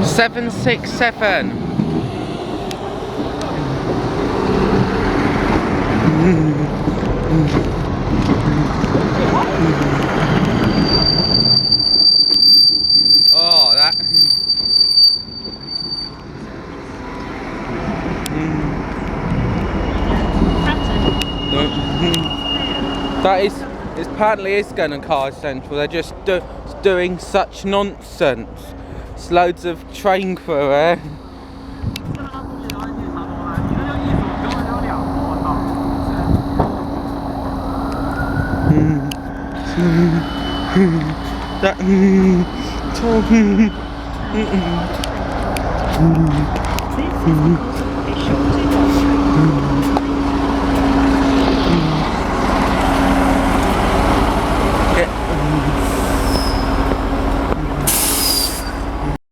767. Oh, that. That is, it apparently is going to Car Central. They're just doing such nonsense. It's loads of train crew there. That